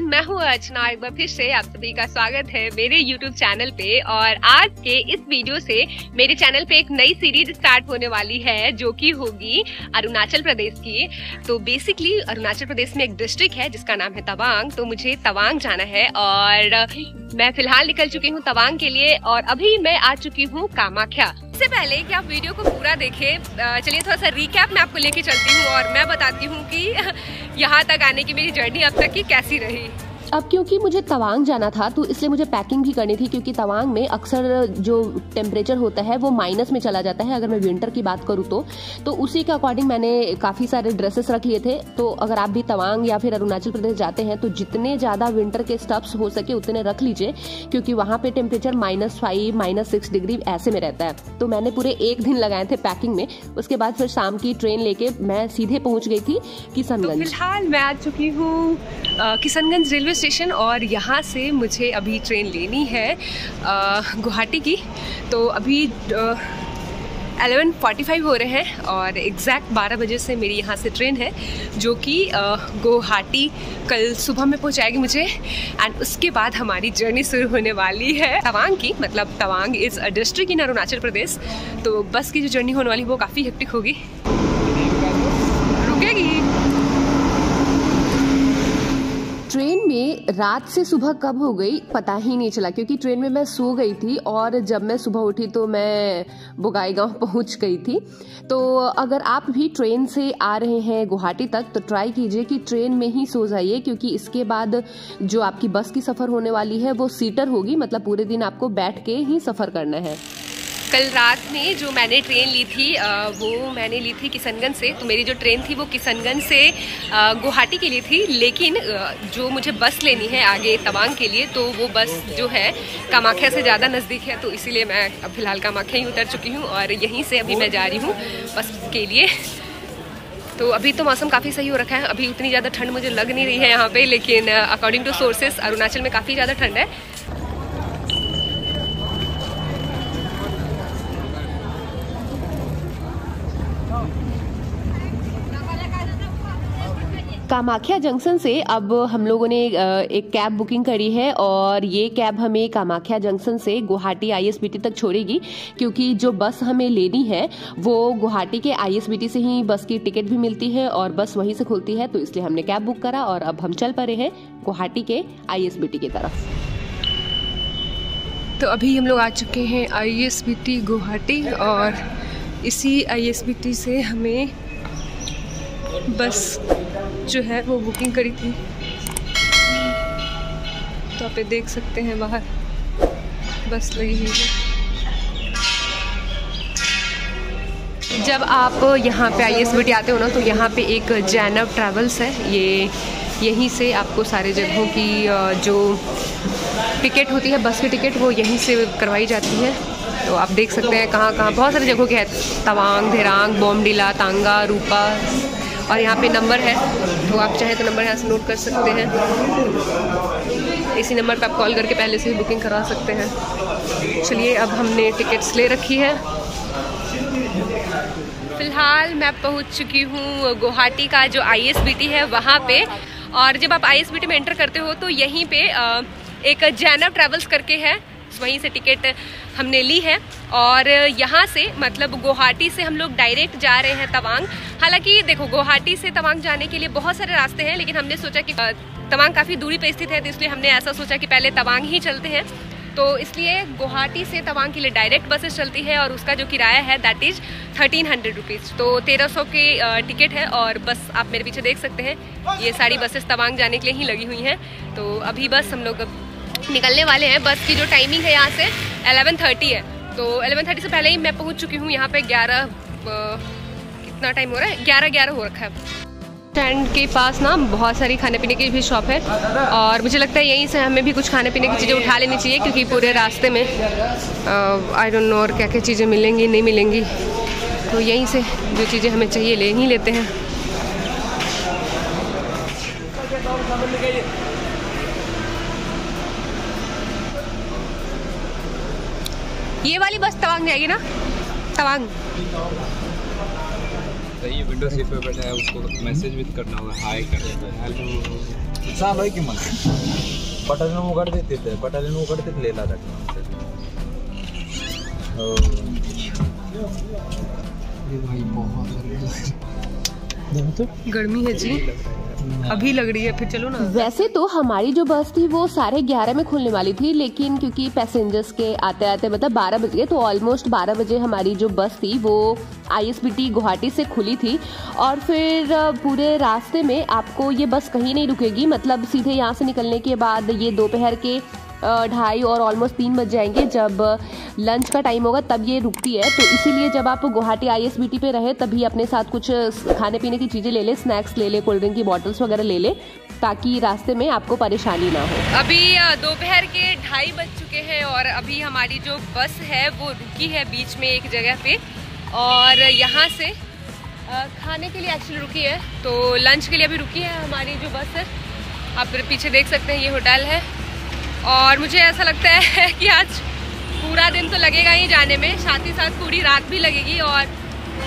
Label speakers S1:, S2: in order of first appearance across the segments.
S1: Everyone, मैं हूँ अर्चना। एक बार फिर से आप सभी का स्वागत है मेरे YouTube चैनल पे। और आज के इस वीडियो से मेरे चैनल पे एक नई सीरीज स्टार्ट होने वाली है जो कि होगी अरुणाचल प्रदेश की। तो बेसिकली अरुणाचल प्रदेश में एक डिस्ट्रिक्ट है जिसका नाम है तवांग। तो मुझे तवांग जाना है और मैं फिलहाल निकल चुकी हूँ तवांग के लिए और अभी मैं आ चुकी हूँ कामाख्या। इससे पहले कि आप वीडियो को पूरा देखें, चलिए थोड़ा सा रिकैप मैं आपको लेके चलती हूँ और मैं बताती हूँ कि यहाँ तक आने की मेरी जर्नी अब तक की कैसी रही।
S2: अब क्योंकि मुझे तवांग जाना था तो इसलिए मुझे पैकिंग भी करनी थी, क्योंकि तवांग में अक्सर जो टेम्परेचर होता है वो माइनस में चला जाता है। अगर मैं विंटर की बात करूँ तो उसी के अकॉर्डिंग मैंने काफ़ी सारे ड्रेसेस रख लिए थे। तो अगर आप भी तवांग या फिर अरुणाचल प्रदेश जाते हैं तो जितने ज़्यादा विंटर के स्टफ्स हो सके उतने रख लीजिए, क्योंकि वहाँ पे टेम्परेचर -5 -6 डिग्री ऐसे में रहता है। तो मैंने पूरे एक दिन लगाए थे पैकिंग में। उसके बाद फिर शाम की ट्रेन लेके मैं सीधे पहुँच गई थी किशनगंज।
S1: तो फिलहाल मैं आ चुकी हूँ किशनगंज रेलवे स्टेशन और यहाँ से मुझे अभी ट्रेन लेनी है गुवाहाटी की। तो अभी 11:45 हो रहे हैं और एग्जैक्ट 12 बजे से मेरी यहाँ से ट्रेन है जो कि गुवाहाटी कल सुबह में पहुँचाएगी मुझे। एंड उसके बाद हमारी जर्नी शुरू होने वाली है तवांग की। मतलब Tawang is a district in Arunachal Pradesh. तो बस की जो जर्नी होने वाली वो काफ़ी हेक्टिक होगी। रुकेगी।
S2: ट्रेन में रात से सुबह कब हो गई पता ही नहीं चला, क्योंकि ट्रेन में मैं सो गई थी और जब मैं सुबह उठी तो मैं बोगाईगांव पहुंच गई थी। तो अगर आप भी ट्रेन से आ रहे हैं गुवाहाटी तक तो ट्राई कीजिए कि ट्रेन में ही सो जाइए, क्योंकि इसके बाद जो आपकी बस की सफ़र होने वाली है वो सीटर होगी। मतलब पूरे दिन आपको बैठ के ही सफ़र करना है।
S1: कल रात में जो मैंने ट्रेन ली थी वो मैंने ली थी किशनगंज से। तो मेरी जो ट्रेन थी वो किशनगंज से गुवाहाटी के लिए थी, लेकिन जो मुझे बस लेनी है आगे तवांग के लिए तो वो बस जो है कामाख्या से ज़्यादा नज़दीक है। तो इसीलिए मैं अब फिलहाल कामाख्या ही उतर चुकी हूँ और यहीं से अभी मैं जा रही हूँ बस के लिए। तो अभी तो मौसम काफ़ी सही हो रखा है। अभी उतनी ज़्यादा ठंड मुझे लग नहीं रही है यहाँ पे, लेकिन अकॉर्डिंग टू सोर्सेस अरुणाचल में काफ़ी ज़्यादा ठंड है।
S2: कामाख्या जंक्शन से अब हम लोगों ने एक कैब बुकिंग करी है और ये कैब हमें कामाख्या जंक्शन से गुवाहाटी ISBT तक छोड़ेगी, क्योंकि जो बस हमें लेनी है वो गुवाहाटी के ISBT से ही बस की टिकट भी मिलती है और बस वहीं से खुलती है। तो इसलिए हमने कैब बुक करा और अब हम चल पड़े हैं गुवाहाटी के ISBT की तरफ।
S1: तो अभी हम लोग आ चुके हैं ISBT गुवाहाटी और इसी ISBT से हमें बस जो है वो बुकिंग करी थी। तो आप देख सकते हैं बाहर बस लगी हुई है। जब आप यहाँ पे ISBT आते हो ना तो यहाँ पे एक जैनब ट्रैवल्स है। ये यहीं से आपको सारे जगहों की जो टिकट होती है बस की टिकट वो यहीं से करवाई जाती है। तो आप देख सकते हैं कहाँ कहाँ बहुत सारी जगहों के है। तवांग, धेरांग, बोमडिला, तांगा, रूपा और यहाँ पे नंबर है। तो आप चाहें तो नंबर यहाँ से नोट कर सकते हैं। इसी नंबर पे आप कॉल करके पहले से ही बुकिंग करा सकते हैं। चलिए अब हमने टिकट्स ले रखी है। फिलहाल मैं पहुँच चुकी हूँ गुवाहाटी का जो ISBT है वहाँ पे। और जब आप ISBT में एंटर करते हो तो यहीं पे एक जैनब ट्रैवल्स करके है, वहीं से टिकट हमने ली है। और यहाँ से मतलब गुवाहाटी से हम लोग डायरेक्ट जा रहे हैं तवांग। हालांकि देखो गुवाहाटी से तवांग जाने के लिए बहुत सारे रास्ते हैं, लेकिन हमने सोचा कि तवांग काफ़ी दूरी पे स्थित है तो इसलिए हमने ऐसा सोचा कि पहले तवांग ही चलते हैं। तो इसलिए गुवाहाटी से तवांग के लिए डायरेक्ट बसेस चलती है और उसका जो किराया है दैट इज़ 1300 रुपीज़। तो 1300 के टिकट है। और बस आप मेरे पीछे देख सकते हैं ये सारी बसेस तवांग जाने के लिए ही लगी हुई हैं। तो अभी बस हम लोग निकलने वाले हैं। बस की जो टाइमिंग है यहाँ से 11:30 है। तो 11:30 से पहले ही मैं पहुँच चुकी हूँ यहाँ पे। 11 कितना टाइम हो रहा है, 11:11 हो रखा है। स्टैंड के पास ना बहुत सारी खाने पीने की भी शॉप है और मुझे लगता है यहीं से हमें भी कुछ खाने पीने की चीज़ें उठा लेनी चाहिए, क्योंकि पूरे रास्ते में आई डोंट नो और क्या क्या चीज़ें मिलेंगी नहीं मिलेंगी। तो यहीं से जो चीज़ें हमें चाहिए ले ही लेते हैं। ये वाली बस तवांग जाएगी ना? तवांग
S3: बताइए, विंडो सीट पे बैठा है, उसको मैसेज भी करना होगा, हाय करना है, हेलो साहब है कि मन बटालियन उगड़ते ले ला रखना भाई। बहुत
S1: गर्मी है जी, अभी लग रही है, फिर चलो ना।
S2: वैसे तो हमारी जो बस थी वो 11:30 में खुलने वाली थी, लेकिन क्योंकि पैसेंजर्स के आते आते मतलब 12 बज गए, तो ऑलमोस्ट 12 बजे हमारी जो बस थी वो ISBT गुवाहाटी से खुली थी। और फिर पूरे रास्ते में आपको ये बस कहीं नहीं रुकेगी, मतलब सीधे यहाँ से निकलने के बाद ये दोपहर के 2:30 और ऑलमोस्ट 3 बज जाएंगे, जब लंच का टाइम होगा तब ये रुकती है। तो इसीलिए जब आप गुवाहाटी ISBT पे रहे तभी अपने साथ कुछ खाने पीने की चीज़ें ले ले, स्नैक्स ले ले, कोल्ड ड्रिंक की बॉटल्स वगैरह ले ले, ताकि रास्ते में आपको परेशानी ना हो।
S1: अभी दोपहर के 2:30 बज चुके हैं और अभी हमारी जो बस है वो रुकी है बीच में एक जगह पे, और यहाँ से खाने के लिए एक्चुअली रुकी है, तो लंच के लिए अभी रुकी है हमारी जो बस है। आप पीछे देख सकते हैं, ये होटल है। और मुझे ऐसा लगता है कि आज पूरा दिन तो लगेगा ही जाने में, साथ ही साथ पूरी रात भी लगेगी, और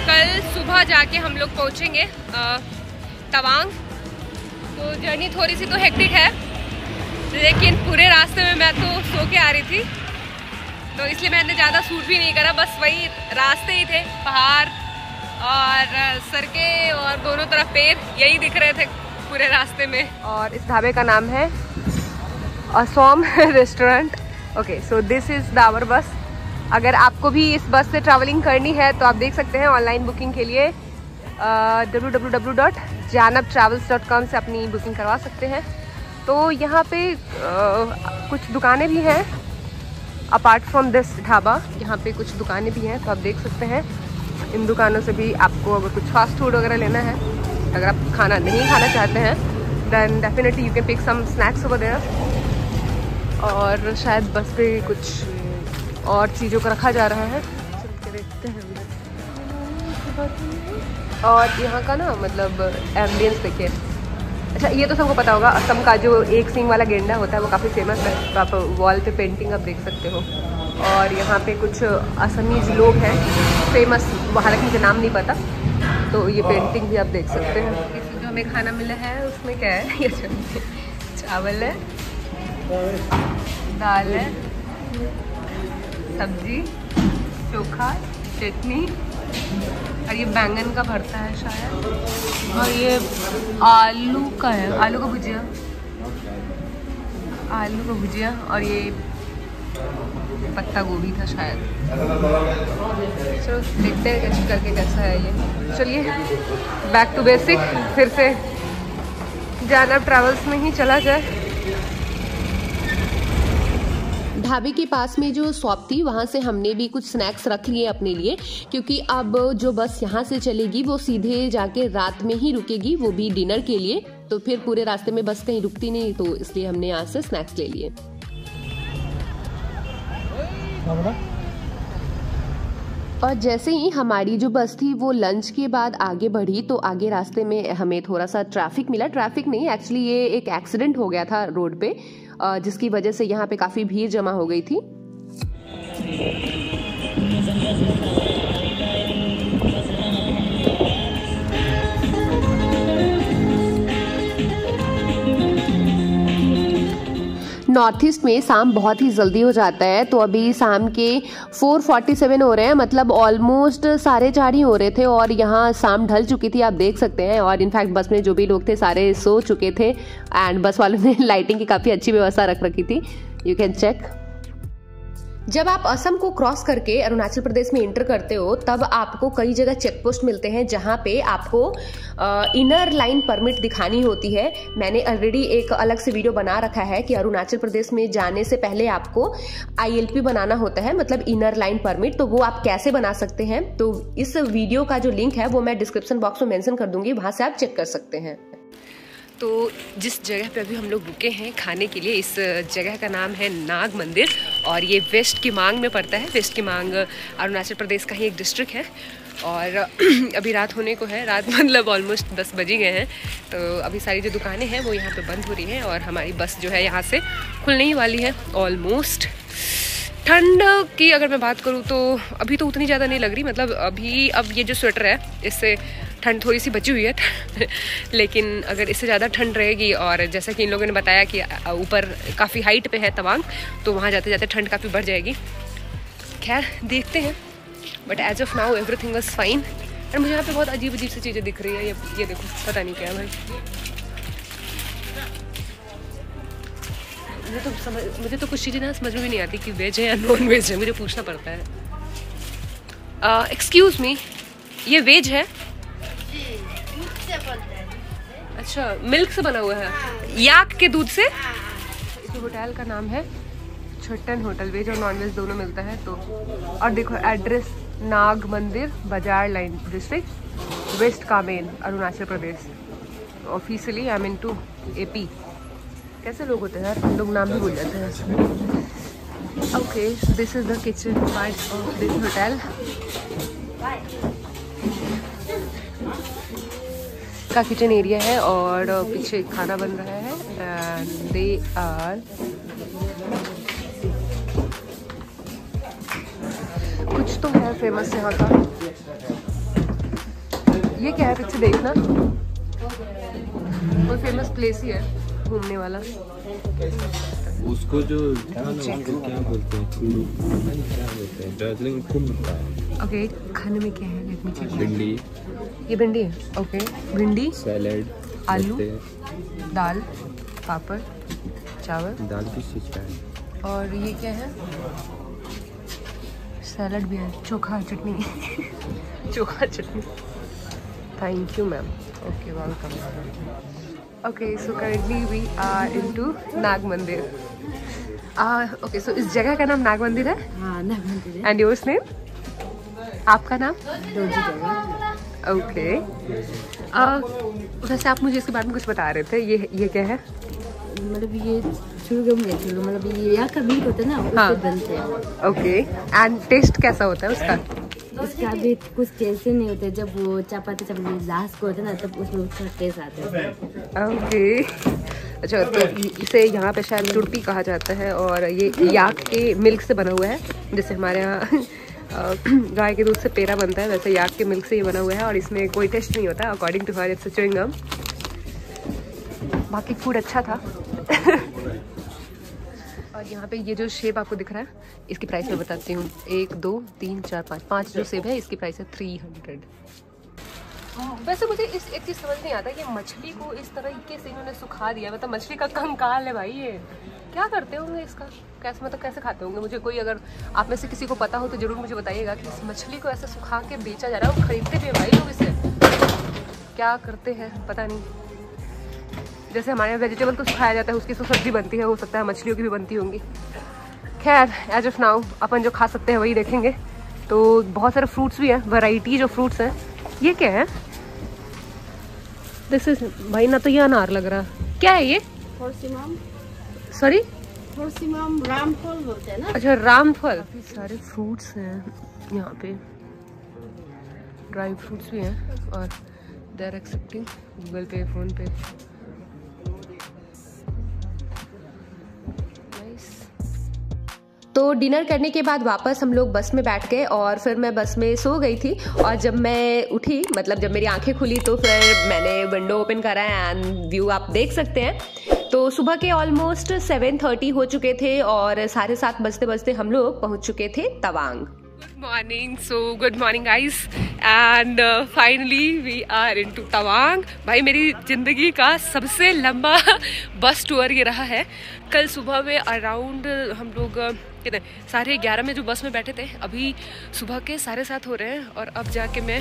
S1: कल सुबह जाके हम लोग पहुँचेंगे तवांग। तो जर्नी थोड़ी सी तो हेक्टिक है, लेकिन पूरे रास्ते में मैं तो सो के आ रही थी, तो इसलिए मैंने ज़्यादा सूट भी नहीं करा, बस वही रास्ते ही थे, पहाड़ और सड़कें और दोनों तरफ पेड़, यही दिख रहे थे पूरे रास्ते में। और इस ढाबे का नाम है Asom restaurant. Okay, so this is the our bus. अगर आपको भी इस बस से ट्रैवलिंग करनी है तो आप देख सकते हैं ऑनलाइन बुकिंग के लिए www.janaptravels.com से अपनी बुकिंग करवा सकते हैं। तो यहाँ पे कुछ दुकानें भी हैं अपार्ट फ्रॉम दिस ढाबा, यहाँ पे कुछ दुकानें भी हैं, तो आप देख सकते हैं। इन दुकानों से भी आपको अगर कुछ फास्ट फूड वगैरह लेना है, अगर आप खाना नहीं खाना चाहते हैं, then definitely you can pick some snacks over there. और शायद बस पे कुछ और चीज़ों को रखा जा रहा है, चल के देखते हैं। और यहाँ का ना मतलब एम्बियंस देखिए। अच्छा, ये तो सबको पता होगा, असम का जो एक सींग वाला गेंडा होता है वो काफ़ी फेमस है, तो आप वॉल पे पेंटिंग आप देख सकते हो। और यहाँ पे कुछ असमीज लोग हैं फेमस, हालांकि मुझे नाम नहीं पता, तो ये पेंटिंग भी आप देख सकते हैं। इसमें जो हमें खाना मिला है उसमें क्या है, ये चावल है, दाल है, सब्जी, चोखा, चटनी, और ये बैंगन का भरता है शायद, और ये आलू का है, आलू का भुजिया, और ये पत्ता गोभी था शायद। चलो देखते हैं कैसे करके कैसा है ये। चलिए बैक टू बेसिक, फिर से जानप ट्रैवल्स में ही चला जाए।
S2: ढाबे के पास में जो शॉप थी वहाँ से हमने भी कुछ स्नैक्स रख लिए अपने लिए, क्योंकि अब जो बस यहाँ से चलेगी वो सीधे जाके रात में ही रुकेगी, वो भी डिनर के लिए। तो फिर पूरे रास्ते में बस कहीं रुकती नहीं, तो इसलिए हमने यहाँ से स्नैक्स ले लिए। और जैसे ही हमारी जो बस थी वो लंच के बाद आगे बढ़ी, तो आगे रास्ते में हमें थोड़ा सा ट्रैफिक मिला। ट्रैफिक नहीं, एक्चुअली ये एक एक्सीडेंट हो गया था रोड पे, जिसकी वजह से यहाँ पे काफ़ी भीड़ जमा हो गई थी। नॉर्थ ईस्ट में शाम बहुत ही जल्दी हो जाता है, तो अभी शाम के 4:47 हो रहे हैं, मतलब ऑलमोस्ट 4:30 ही हो रहे थे, और यहाँ शाम ढल चुकी थी, आप देख सकते हैं। और इनफैक्ट बस में जो भी लोग थे सारे सो चुके थे, एंड बस वालों ने लाइटिंग की काफ़ी अच्छी व्यवस्था रख रखी थी, यू कैन चेक। जब आप असम को क्रॉस करके अरुणाचल प्रदेश में एंटर करते हो, तब आपको कई जगह चेक पोस्ट मिलते हैं जहां पे आपको इनर लाइन परमिट दिखानी होती है। मैंने ऑलरेडी एक अलग से वीडियो बना रखा है कि अरुणाचल प्रदेश में जाने से पहले आपको ILP बनाना होता है, मतलब इनर लाइन परमिट। तो वो आप कैसे बना सकते हैं, तो इस वीडियो का जो लिंक है वो मैं डिस्क्रिप्शन बॉक्स में मेंशन कर दूंगी, वहां से आप चेक कर सकते हैं।
S1: तो जिस जगह पे अभी हम लोग रुके हैं खाने के लिए, इस जगह का नाम है नाग मंदिर, और ये वेस्ट किमांग में पड़ता है। वेस्ट किमांग अरुणाचल प्रदेश का ही एक डिस्ट्रिक्ट है। और अभी रात होने को है, रात मतलब ऑलमोस्ट 10 बज गए हैं। तो अभी सारी जो दुकानें हैं वो यहाँ पे बंद हो रही हैं, और हमारी बस जो है यहाँ से खुलने ही वाली है ऑलमोस्ट। ठंड की अगर मैं बात करूँ तो अभी तो उतनी ज़्यादा नहीं लग रही, मतलब अभी अब ये जो स्वेटर है इससे ठंड थोड़ी सी बची हुई है लेकिन अगर इससे ज़्यादा ठंड रहेगी और जैसा कि इन लोगों ने बताया कि ऊपर काफ़ी हाइट पे है तवांग, तो वहाँ जाते जाते ठंड काफ़ी बढ़ जाएगी। खैर देखते हैं, but as of now everything was fine. और मुझे यहाँ पे बहुत अजीब सी चीज़ें दिख रही है। ये देखो, पता नहीं क्या है भाई। मुझे तो कुछ चीज़ें ना समझ में भी नहीं आती कि वेज है या नॉन वेज है, मुझे पूछना पड़ता है। एक्सक्यूज़ मी, ये वेज है? अच्छा, मिल्क से बना हुआ है, याक के दूध से। इस होटल का नाम है छट्टन होटल, वेज और नॉन वेज दोनों मिलता है। तो और देखो address, Nag Mandir, Bazar line district, West Kameng, Arunachal Pradesh. Officially I am into AP। कैसे लोग होते हैं यार, हम लोग नाम भी भूल जाते हैं। Okay, this is the kitchen part of this hotel. का किचन एरिया है और पीछे खाना बन रहा है। एंड दे आर कुछ तो है फेमस यहाँ का। ये क्या है पीछे देखना, कोई फेमस प्लेस ही है घूमने वाला।
S3: उसको जो क्या बोलते हैं, दार्जिलिंग खूब मिलता है।
S1: ओके, खाने में क्या है? Let me check.
S3: भिंडी,
S1: ये भिंडी है। ओके, भिंडी,
S3: सैलेड,
S1: आलू, दाल, पापड़, चावल।
S3: दाल किस चीज़ का है?
S1: और ये क्या है? सैलड भी है, chokha chutney chokha chutney. Thank you ma'am. Okay, welcome. Okay, so currently we are into Nag Mandir. Okay, सो इस जगह का नाम नाग मंदिर है?
S2: हाँ, नाग मंदिर है।
S1: And yours name? आपका नाम? ओके, वैसे आप मुझे इसके बारे में कुछ बता रहे थे। ये क्या है?
S2: मतलब ये चुलगम है, मतलब ये यहाँ का मीट होता है ना, उससे बनते हैं।
S1: ओके, एंड टेस्ट कैसा होता है उसका?
S2: इसका भी कुछ टेस्ट नहीं होता है। जब वो चपाती लास्ट को होता है ना, तब उसमें उसका टेस्ट आता है।
S1: ओके, अच्छा, तो इसे यहाँ पे शायद चुड़पी कहा जाता है और ये याक के मिल्क से बना हुआ है। जैसे हमारे यहाँ गाय के दूध से पेड़ा बनता है, वैसे याक के मिल्क से ये बना हुआ है और इसमें कोई टेस्ट नहीं होता। According to her it's chewing gum. बाकी फूड अच्छा था। और यहाँ पे ये जो सेब आपको दिख रहा है, इसकी प्राइस मैं बताती हूँ। 1 2 3 4 5 5 जो सेब है, इसकी प्राइस है 300। वैसे मुझे इस एक चीज़ समझ नहीं आता, ये मछली को इस तरीके से इन्होंने सुखा दिया। मतलब मछली का कंकाल है भाई, ये क्या करते होंगे इसका? कैसे, मतलब कैसे खाते होंगे? मुझे कोई, अगर आप में से किसी को पता हो तो ज़रूर मुझे बताइएगा कि इस मछली को ऐसे सुखा के बेचा जा रहा है। वो खरीदते भी भाई लोग इसे, क्या करते हैं पता नहीं। जैसे हमारे यहाँ वेजिटेबल को सुखाया जाता है, उसकी तो सब्जी बनती है, हो सकता है मछलियों की भी बनती होंगी। खैर, एज ऑफ नाउ अपन जो खा सकते हैं वही देखेंगे। तो बहुत सारे फ्रूट्स भी हैं, वैरायटी जो फ्रूट्स हैं। ये क्या है? दिस इज, भाई ना तो ये अनार लग रहा, क्या है ये? सॉरी,
S2: रामफल बोलते हैं ना।
S1: अच्छा, रामफल। काफी सारे फ्रूट्स हैं यहाँ पे, ड्राई फ्रूट्स भी हैं और दे आर एक्सेप्टिंग गूगल पे, फोन पे। तो डिनर करने के बाद वापस हम लोग बस में बैठ गए और फिर मैं बस में सो गई थी। और जब मैं उठी, मतलब जब मेरी आंखें खुली, तो फिर मैंने विंडो ओपन करा एंड व्यू आप देख सकते हैं। तो सुबह के ऑलमोस्ट 7:30 हो चुके थे और 7:30 बजते बजते हम लोग पहुंच चुके थे Tawang. Good morning, so good morning guys, and finally we are into Tawang. भाई मेरी ज़िंदगी का सबसे लंबा बस टूर ये रहा है। कल सुबह में अराउंड हम लोग कितने 11:30 में जो बस में बैठे थे, अभी सुबह के 7:30 हो रहे हैं और अब जाके मैं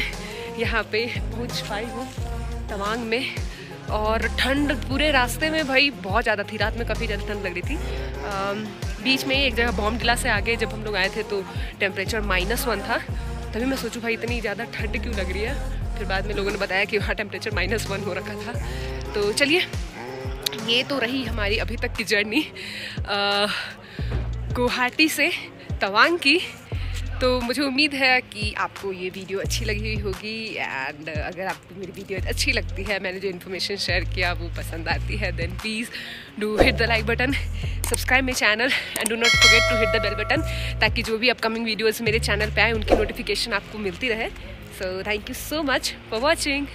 S1: यहाँ पे पहुँच पाई हूँ तवांग में। और ठंड पूरे रास्ते में भाई बहुत ज़्यादा थी, रात में काफ़ी ज़्यादा ठंड लग रही थी। बीच में एक जगह बॉमडिला से आगे जब हम लोग आए थे तो टेम्परेचर -1 था। तभी मैं सोचूं भाई इतनी ज़्यादा ठंड क्यों लग रही है। फिर बाद में लोगों ने बताया कि वहाँ टेम्परेचर -1 हो रखा था। तो चलिए, ये तो रही हमारी अभी तक की जर्नी गुवाहाटी से तवांग की। तो मुझे उम्मीद है कि आपको ये वीडियो अच्छी लगी हुई होगी। एंड अगर आपको मेरी वीडियो अच्छी लगती है, मैंने जो इन्फॉर्मेशन शेयर किया वो पसंद आती है, then please do hit the like button, subscribe my channel and do not forget to hit the bell button, ताकि जो भी अपकमिंग वीडियोज़ मेरे चैनल पे आए उनकी नोटिफिकेशन आपको मिलती रहे। So thank you so much for watching.